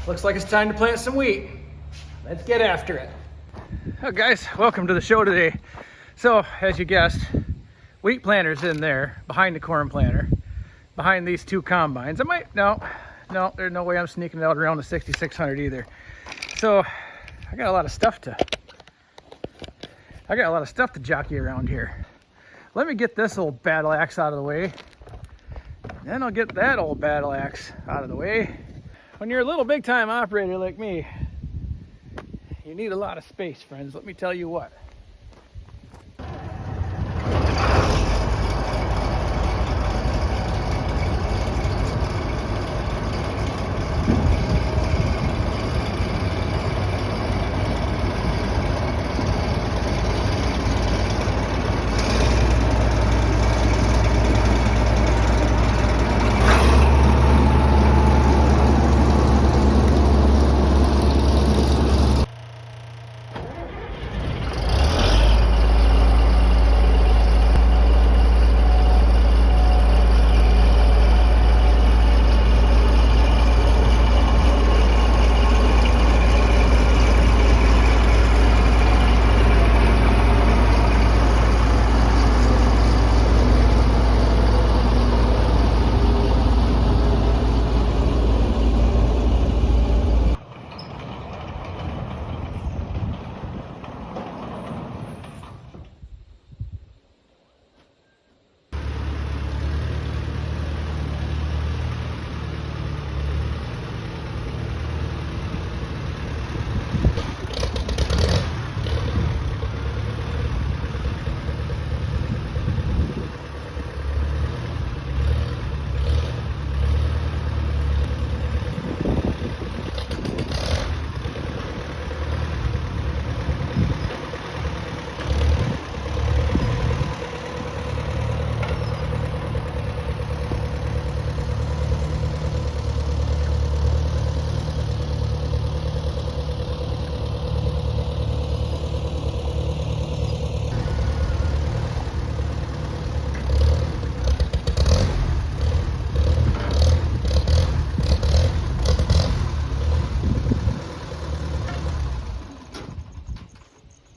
Looks like it's time to plant some wheat. Let's get after it. Oh, guys, welcome to the show today. So, as you guessed, wheat planter's in there, behind the corn planter, behind these two combines. No, there's no way I'm sneaking it out around the 6600 either. So, I got a lot of stuff to jockey around here. Let me get this old battle axe out of the way. Then I'll get that old battle axe out of the way. When you're a little big time operator like me, you need a lot of space, friends. Let me tell you what.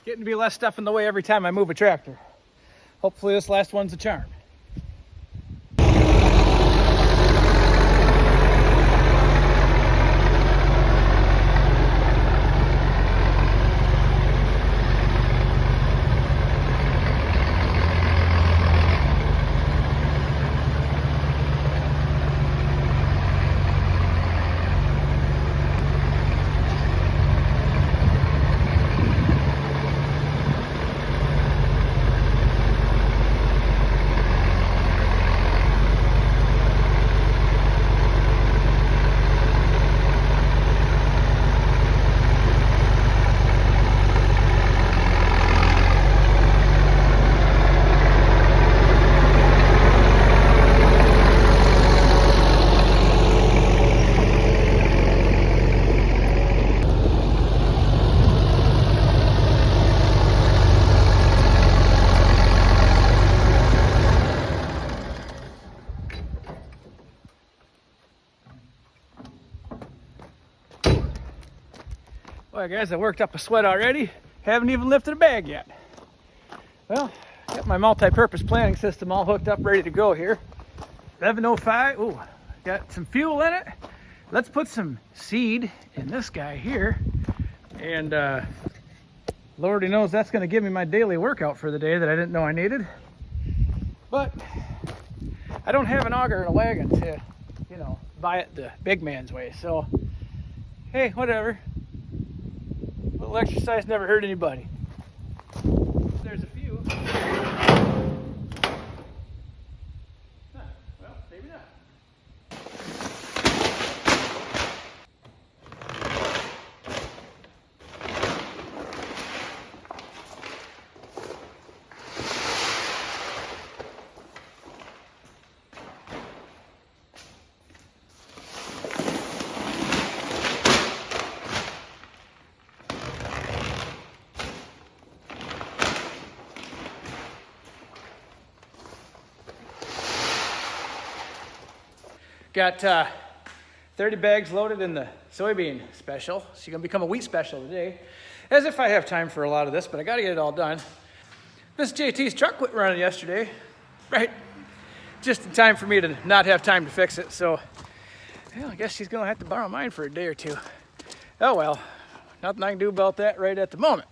Getting to be less stuff in the way every time I move a tractor. Hopefully this last one's a charm. Well, guys, I worked up a sweat already. Haven't even lifted a bag yet. Well, got my multi-purpose planting system all hooked up, ready to go here. 1105. Ooh, got some fuel in it. Let's put some seed in this guy here. And Lordy knows that's going to give me my daily workout for the day that I didn't know I needed. But I don't have an auger and a wagon to, buy it the big man's way. So, hey, whatever. A little exercise never hurt anybody. There's a few. Well, maybe not. Got 30 bags loaded in the soybean special. So you're gonna become a wheat special today. As if I have time for a lot of this, but I gotta get it all done. Miss JT's truck quit running yesterday, right? Just in time for me to not have time to fix it. So, well, I guess she's gonna have to borrow mine for a day or two. Oh well, nothing I can do about that right at the moment.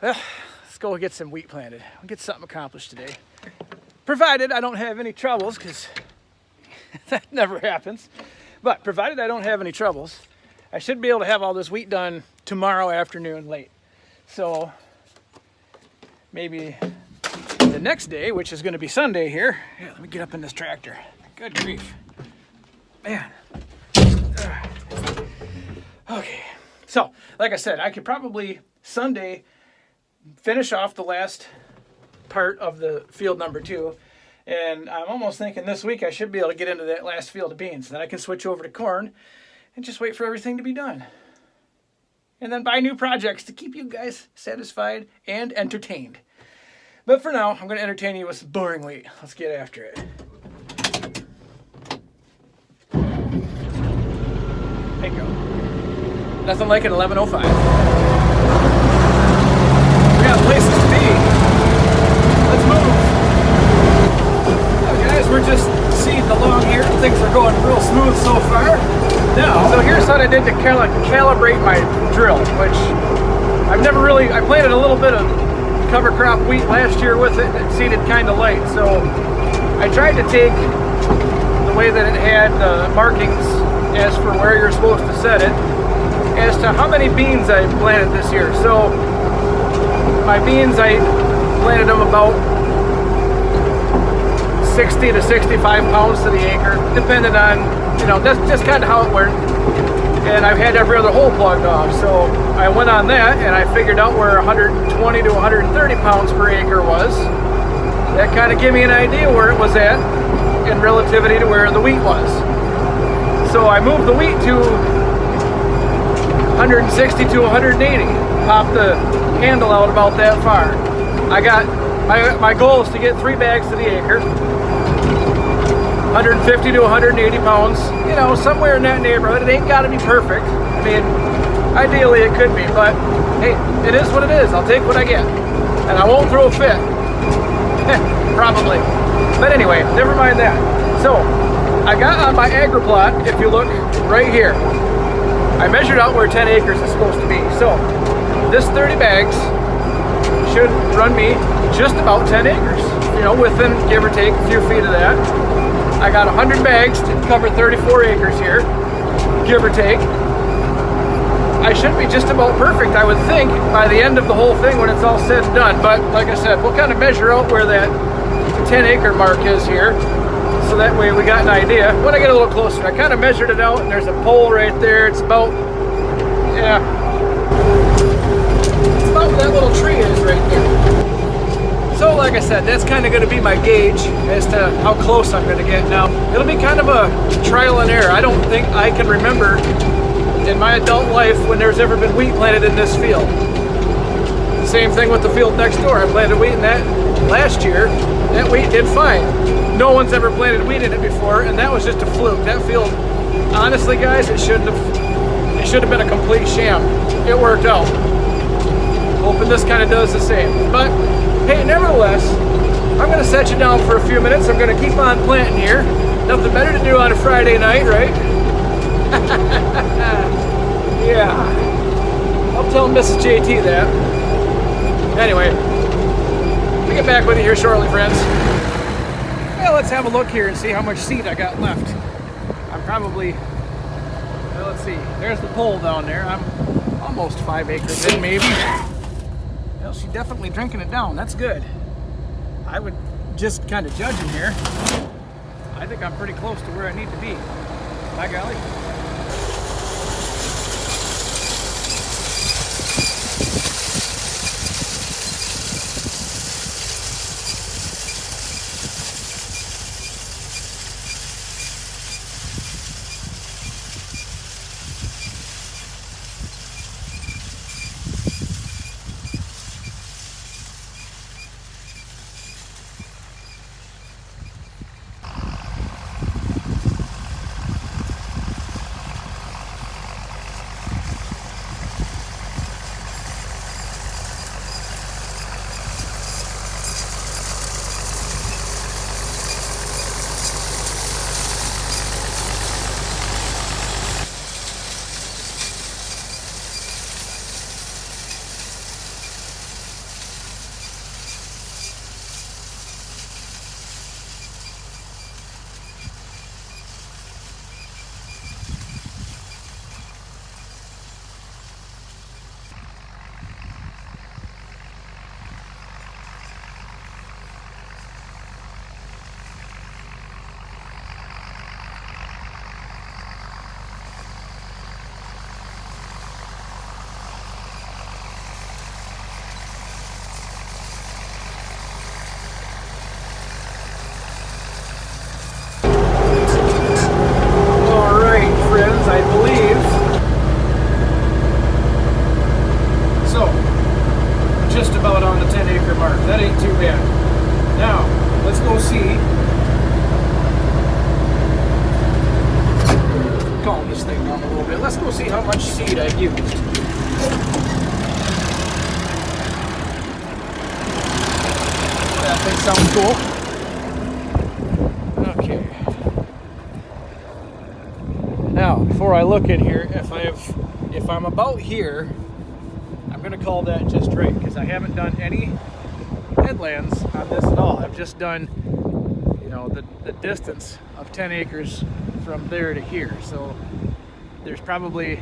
Well, let's go get some wheat planted. We'll get something accomplished today. Provided I don't have any troubles, because that never happens. But provided I don't have any troubles, I should be able to have all this wheat done tomorrow afternoon late. So maybe the next day, which is going to be Sunday here. Yeah, let me get up in this tractor. Good grief. Man. Okay. So, like I said, I could probably Sunday finish off the last part of the field number 2. And I'm almost thinking this week I should be able to get into that last field of beans. Then I can switch over to corn and just wait for everything to be done. And then buy new projects to keep you guys satisfied and entertained. But for now, I'm going to entertain you with some boring wheat. Let's get after it. There you go. Nothing like an 11:05. We got places to be. Let's move. Guys, we're just seeding along here. Things are going real smooth so far. Now, so here's what I did to calibrate my drill, which I've never really, I planted a little bit of cover crop wheat last year with it, and it seeded kind of light. So I tried to take the way that it had the markings as for where you're supposed to set it, as to how many beans I planted this year. So my beans, I planted them about 60 to 65 pounds to the acre, depending on, you know, that's just kind of how it worked. And I've had every other hole plugged off, so I went on that and I figured out where 120 to 130 pounds per acre was. That kind of gave me an idea where it was at in relativity to where the wheat was. So I moved the wheat to 160 to 180, popped the handle out about that far. I got my goal is to get 3 bags to the acre, 150 to 180 pounds, you know, somewhere in that neighborhood. It ain't got to be perfect. I mean, ideally it could be, but hey, it is what it is. I'll take what I get, and I won't throw a fit. Probably. But anyway, never mind that. So I got on my AgriPlot, if you look right here, I measured out where 10 acres is supposed to be. So this 30 bags should run me just about 10 acres, you know, within, give or take, a few feet of that. I got 100 bags to cover 34 acres here, give or take. I should be just about perfect, I would think, by the end of the whole thing when it's all said and done. But like I said, we'll kind of measure out where that 10 acre mark is here, so that way we got an idea. When I get a little closer, I kind of measured it out, and there's a pole right there. It's about, yeah, it's about where that little tree is right there. So like I said, that's kind of going to be my gauge as to how close I'm going to get. Now, it'll be kind of a trial and error. I don't think I can remember in my adult life when there's ever been wheat planted in this field. The same thing with the field next door. I planted wheat in that last year. That wheat did fine. No one's ever planted wheat in it before, and that was just a fluke. That field, honestly guys, it should have been a complete sham. It worked out. Hoping this kind of does the same. But hey, nevertheless, I'm going to set you down for a few minutes. I'm going to keep on planting here. Nothing better to do on a Friday night, right? Yeah. I'll tell Mrs. JT that. Anyway, I'll get back with you here shortly, friends. Well, let's have a look here and see how much seed I got left. I'm probably, well, let's see. There's the pole down there. I'm almost 5 acres in, maybe. Well, she's definitely drinking it down. That's good. I would just kind of judging here. I think I'm pretty close to where I need to be. By golly. this thing down a little bit. Let's go see how much seed I've used. That thing sounds cool. Okay. Now, before I look in here, if I'm about here, I'm gonna call that just right, because I haven't done any headlands on this at all. I've just done, you know, the distance of 10 acres from there to here. So there's probably,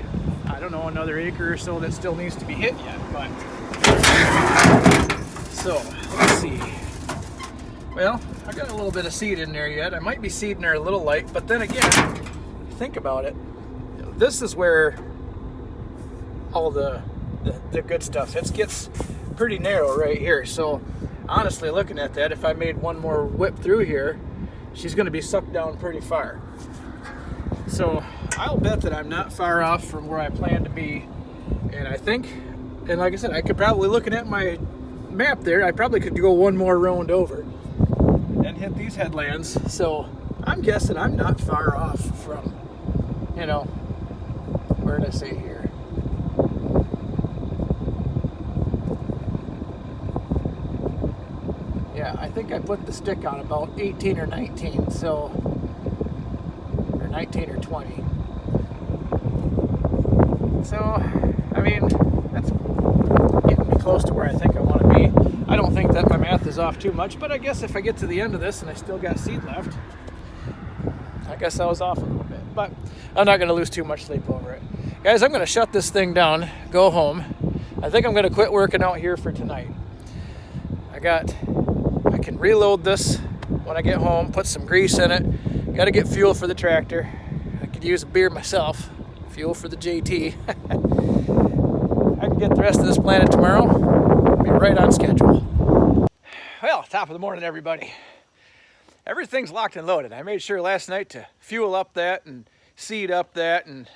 I don't know, another acre or so that still needs to be hit yet. But so let's see. Well, I got a little bit of seed in there yet. I might be seeding her a little light, but then again, think about it. This is where all the good stuff. It gets pretty narrow right here. So honestly, looking at that, if I made one more whip through here, she's going to be sucked down pretty far. So I'll bet that I'm not far off from where I plan to be. And I think, and like I said, I could probably, looking at my map there, I probably could go one more round over and hit these headlands. So I'm guessing I'm not far off from, you know, where did I say here? Yeah, I think I put the stick on about 18 or 19, so, or 19 or 20. So, I mean, that's getting me close to where I think I want to be. I don't think that my math is off too much, but I guess if I get to the end of this and I still got seed left, I guess I was off a little bit. But I'm not going to lose too much sleep over it. Guys, I'm going to shut this thing down, go home. I think I'm going to quit working out here for tonight. I can reload this when I get home, put some grease in it. Got to get fuel for the tractor. I could use a beer myself. Fuel for the JT. I can get the rest of this planted tomorrow. Be right on schedule. Well, top of the morning, everybody. Everything's locked and loaded. I made sure last night to fuel up that and seed up that, and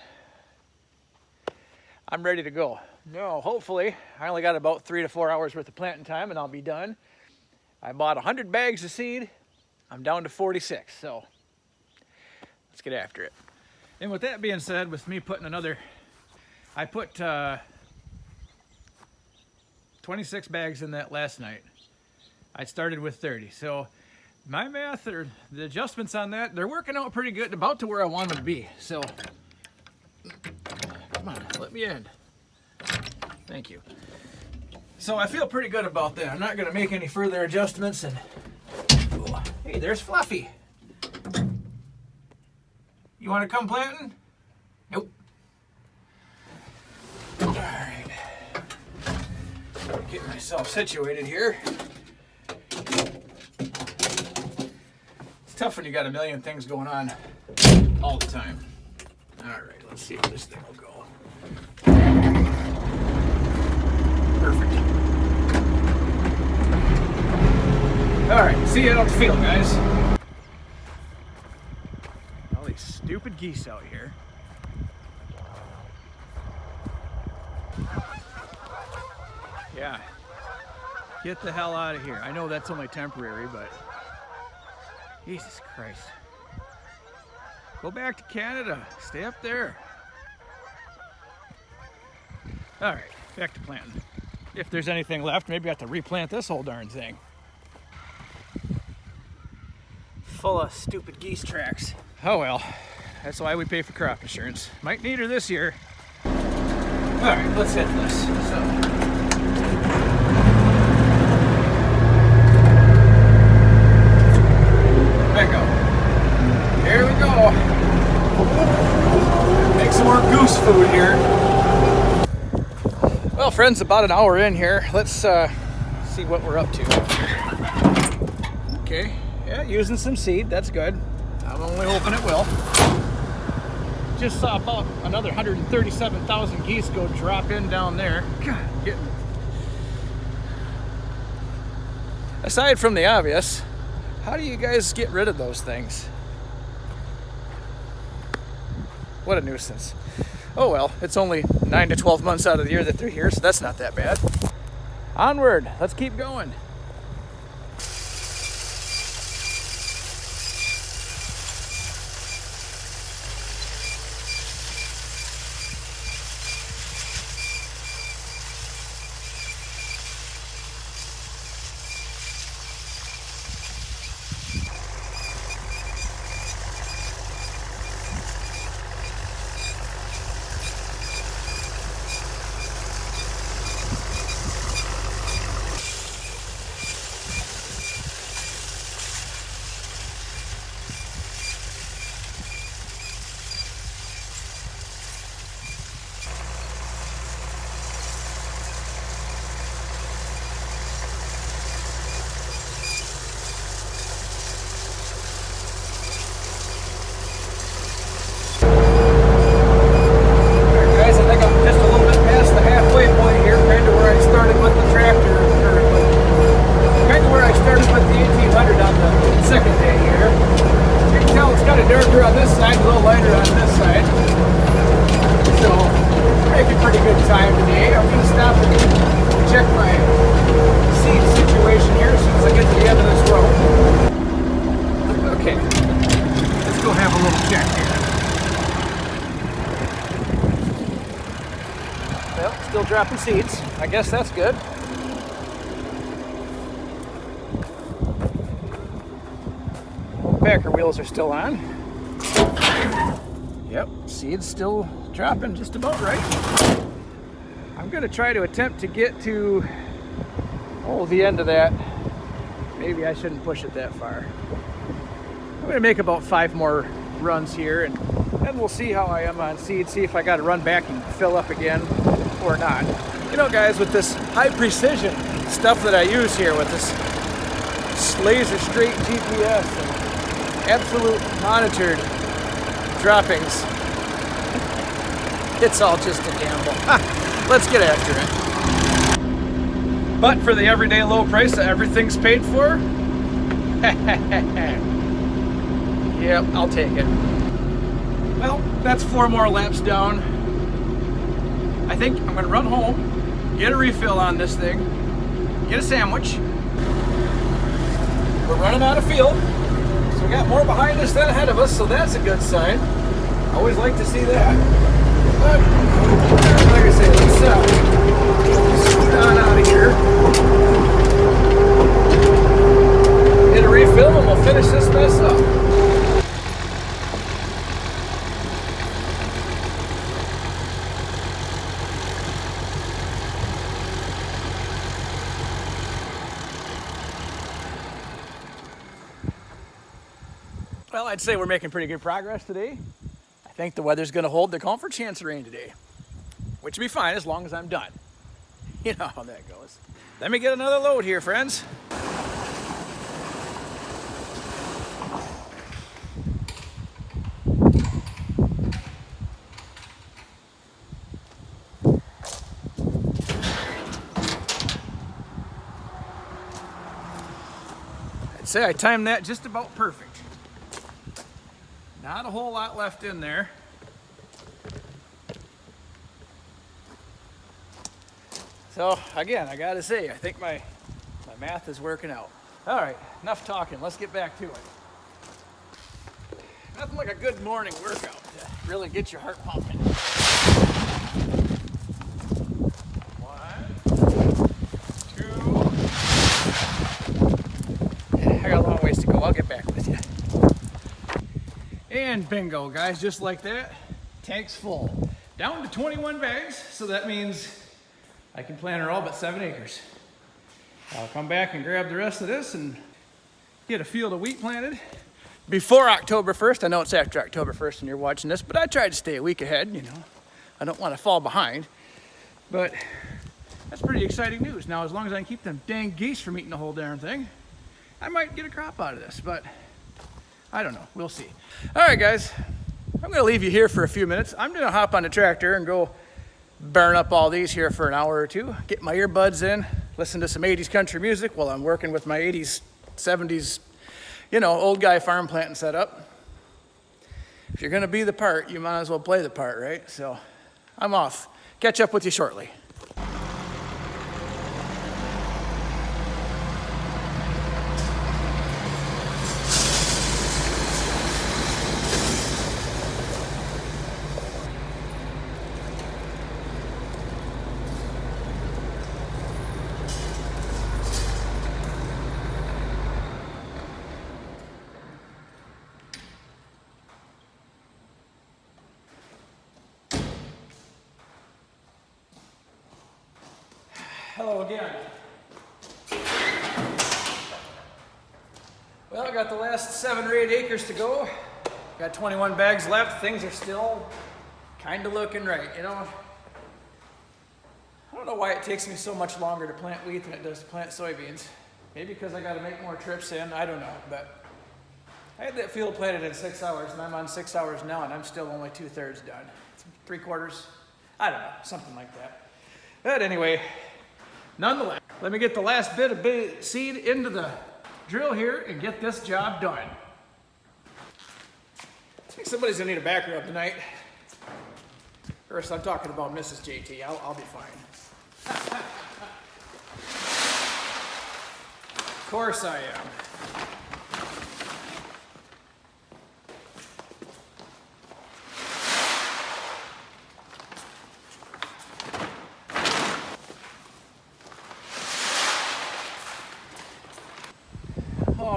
I'm ready to go. No, hopefully, I only got about 3 to 4 hours worth of planting time and I'll be done. I bought 100 bags of seed. I'm down to 46, so let's get after it. And with that being said, with me putting another, I put 26 bags in that last night. I started with 30, so my math or the adjustments on that, they're working out pretty good, about to where I want them to be. So, come on, let me in. Thank you. So I feel pretty good about that. I'm not going to make any further adjustments. And ooh, hey, there's Fluffy. You want to come planting? Nope. All right. Get myself situated here. It's tough when you got a million things going on all the time. All right, let's see if this thing will go. Perfect. All right, see you out on the field, guys. All these stupid geese out here. Yeah. Get the hell out of here. I know that's only temporary, but Jesus Christ. Go back to Canada. Stay up there. All right, back to planting. If there's anything left, maybe I have to replant this whole darn thing. Full of stupid geese tracks. Oh well, that's why we pay for crop insurance. Might need her this year. All right, let's hit this. So. Echo. Here we go. Make some more goose food here. Well, friends, about an hour in here. Let's see what we're up to. Okay, yeah, using some seed. That's good. I'm only hoping it will. Just saw about another 137,000 geese go drop in down there. God, getting. Aside from the obvious, how do you guys get rid of those things? What a nuisance. Oh well, it's only 9 to 12 months out of the year that they're here, so that's not that bad. Onward, let's keep going. still dropping seeds. I guess that's good. Packer wheels are still on. Yep, seeds still dropping just about right. I'm gonna try to attempt to get to the end of that. Maybe I shouldn't push it that far. I'm gonna make about 5 more runs here, and then we'll see how I am on seed, see if I gotta run back and fill up again or not. You know, guys, with this high precision stuff that I use here with this laser straight GPS and absolute monitored droppings, it's all just a gamble. Let's get after it. But for the everyday low price that everything's paid for, yep, I'll take it. Well, that's 4 more laps down. I think I'm gonna run home, get a refill on this thing, get a sandwich. We're running out of fuel, so we got more behind us than ahead of us, so that's a good sign. Always like to see that. But, like I say, let's scoot on out of here. Get a refill and we'll finish this mess up. Well, I'd say we're making pretty good progress today. I think the weather's going to hold the calling for a chance of rain today, which will be fine as long as I'm done. You know how that goes. Let me get another load here, friends. I'd say I timed that just about perfect. Not a whole lot left in there. So again, I gotta say, I think my math is working out. All right, enough talking, let's get back to it. Nothing like a good morning workout to really get your heart pumping. 1, 2. I got a long ways to go, I'll get back with you. And bingo, guys, just like that, tank's full. Down to 21 bags, so that means I can plant her all but 7 acres. I'll come back and grab the rest of this and get a field of wheat planted before October 1st. I know it's after October 1st and you're watching this, but I tried to stay a week ahead, you know. I don't want to fall behind, but that's pretty exciting news. Now, as long as I can keep them dang geese from eating the whole darn thing, I might get a crop out of this, but I don't know, we'll see. All right, guys, I'm gonna leave you here for a few minutes. I'm gonna hop on the tractor and go burn up all these here for an hour or two, get my earbuds in, listen to some 80s country music while I'm working with my 80s, 70s, you know, old guy farm planting setup. If you're gonna be the part, you might as well play the part, right? So I'm off. Catch up with you shortly. Hello again. Well, I got the last 7 or 8 acres to go. Got 21 bags left. Things are still kind of looking right, you know. I don't know why it takes me so much longer to plant wheat than it does to plant soybeans. Maybe because I got to make more trips in, I don't know. But I had that field planted in 6 hours, and I'm on 6 hours now, and I'm still only 2/3 done. 3/4, I don't know, something like that. But anyway, nonetheless, let me get the last bit of seed into the drill here and get this job done. I think somebody's gonna need a back rub tonight. First, I'm talking about Mrs. JT. I'll be fine. Of course I am.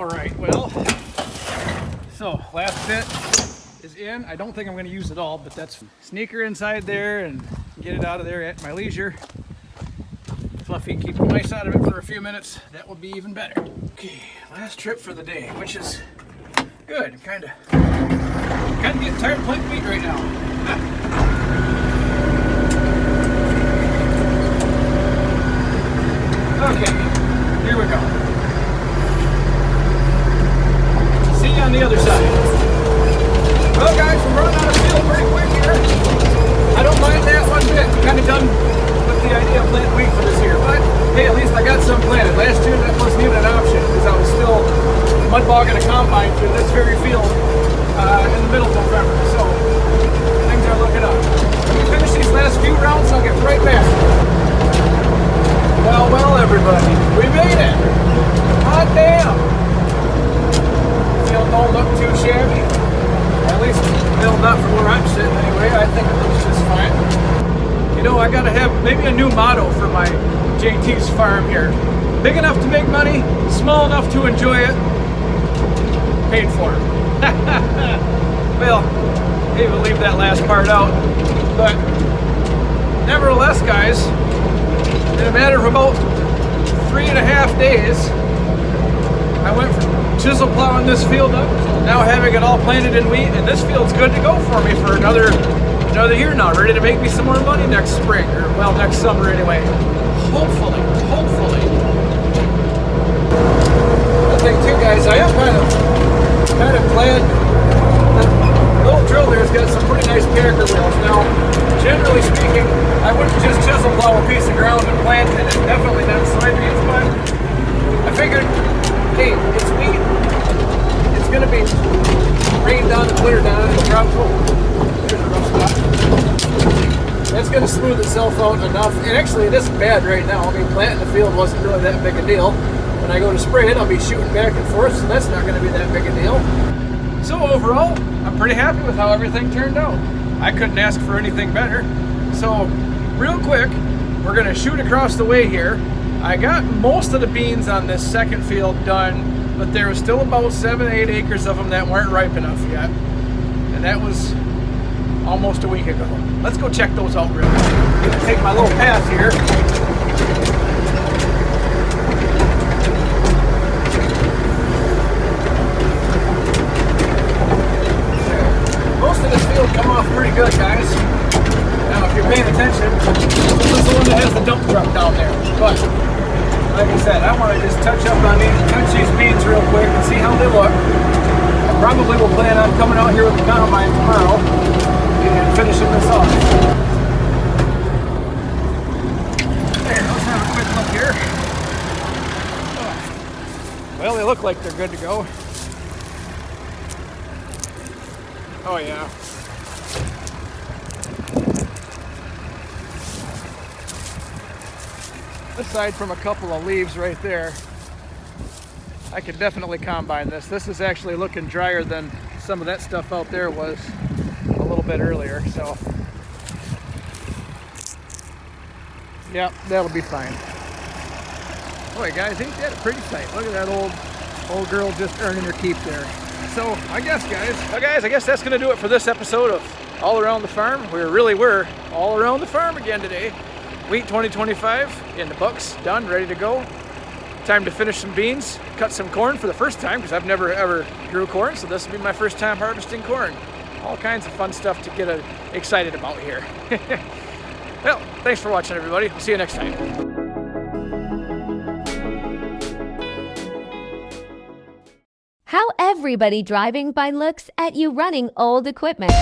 All right, well, so last bit is in. I don't think I'm going to use it all, but that's sneaker inside there and get it out of there at my leisure. Fluffy can keep the mice out of it for a few minutes. That would be even better. Okay, last trip for the day, which is good. I'm kind of getting tired of playing meat right now. Okay, here we go. See you on the other side. Well, guys, we're running out of fuel pretty quick here. I don't mind that one bit. Kind of done with the idea of planting wheat for this year, but hey, at least I got some planted. Last year that wasn't even an option because I was still mud bogging a combine through this very field in the middle of November. So things are looking up. When we finish these last few rounds, I'll get right back. Well, everybody, we made it. Hot damn. Field don't look too shabby. At least still not from where I'm sitting anyway. I think it looks just fine. You know, I gotta have maybe a new motto for my JT's farm here. Big enough to make money, small enough to enjoy it, paid for. Well, maybe we'll leave that last part out. But nevertheless, guys, in a matter of about 3.5 days, I went from chisel plowing this field up to now having it all planted in wheat, and this field's good to go for me for another year now, ready to make me some more money next spring, or well, next summer anyway. Hopefully. One thing too, guys, I am kind of glad that the old drill there's got some pretty nice character wheels. Now, generally speaking, I wouldn't just chisel plow a piece of ground and plant it, and definitely not soybeans, but I figured, hey, it's wheat. It's going to be rained on and winter down and drought. There's a rough spot. That's going to smooth itself out enough. And actually, it isn't bad right now. I mean, planting the field wasn't really that big a deal. When I go to spray it, I'll be shooting back and forth, so that's not going to be that big a deal. So overall, I'm pretty happy with how everything turned out. I couldn't ask for anything better. So, real quick, we're going to shoot across the way here. I got most of the beans on this second field done, but there was still about 7-8 acres of them that weren't ripe enough yet. And that was almost a week ago. Let's go check those out real quick. I'm going to take my little path here. Most of this field come off pretty good, guys. Now, if you're paying attention, this is the one that has the dump truck down there. But, like I said, I want to just touch these beans real quick and see how they look. I probably will plan on coming out here with the combine tomorrow and finishing this off. There, let's have a quick look here. Well, they look like they're good to go. Oh yeah. Aside from a couple of leaves right there, I could definitely combine this. This is actually looking drier than some of that stuff out there was a little bit earlier, so yeah, that'll be fine. Boy, guys, ain't that a pretty sight? Look at that old girl just earning her keep there. So I guess, guys, I guess that's gonna do it for this episode of All Around the Farm. We really were all around the farm again today. Wheat 2025 in the books, done, ready to go. Time to finish some beans, cut some corn for the first time, because I've never ever grew corn, so this will be my first time harvesting corn. All kinds of fun stuff to get excited about here. Well, thanks for watching, everybody. We'll see you next time. How everybody driving by looks at you running old equipment.